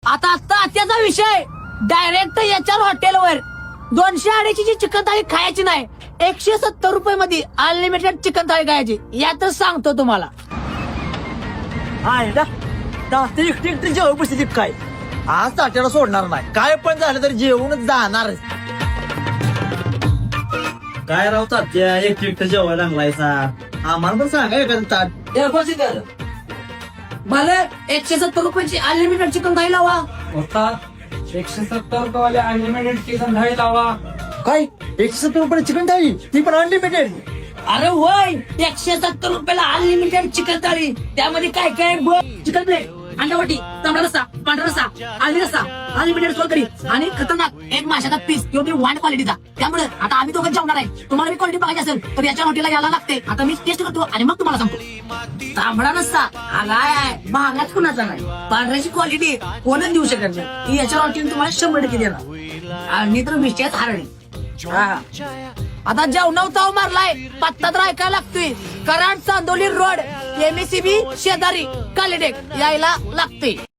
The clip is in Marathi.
आता त्याचा विषय डायरेक्ट याच्या हॉटेलवर 200-250 चिकन थाळी खायची नाही, 170 रुपये मध्ये अनलिमिटेड चिकन थाळी खायची. यातच सांगतो तुम्हाला. आहे ना तात्या एकटी एकटी जेवण बसली काय आज तात्याला सोडणार नाही. काय पण झालं तर जेवूनच जाणार. काय राव तात्या एकटी एकटं जेवायला लागलायसा. आम्हाला पण सांगा एखादं ताट. मला 170 रुपयाची अनलिमिटेड चिकन थाळी लावा. होता 170 रुपये अनलिमिटेड चिकन थाळी लावा. काय 170 रुपये चिकन थाळी ती पण अनलिमिटेड. अरे वय 170 रुपयाला अनलिमिटेड चिकन थाळी. त्यामध्ये काय काय चिकन प्लेट, अंडावाटी, तांबडा रस्सा, पांढरा रस्सा, आलमी रस्सा, अनलिमिटेड सोलकढी आणि खतरनाक एक माशाचा पीस किंवा वाईन क्वालिटीचा. त्यामुळे आता आम्ही दोघं जेवणार आहे. तुम्हाला मी क्वालिटी बघायची असेल तर याच्या हॉटेलला यायला लागते. आता मी टेस्ट करतो आणि मग तुम्हाला सांगतो. तांबडा रस्सा आलाय महागात कुणाचा नाही. पांढऱ्याची क्वालिटी कोणच देऊ शकत नाही. याच्या हॉटेल तुम्हाला 100% देणार आणि तर विषयच हारणी. आता जेवणाव ताव मारलाय, पत्ता तर ऐकायला लागतोय. कराड चांदोली रोड MSCB शेजारी कालेडेक यायला लागते.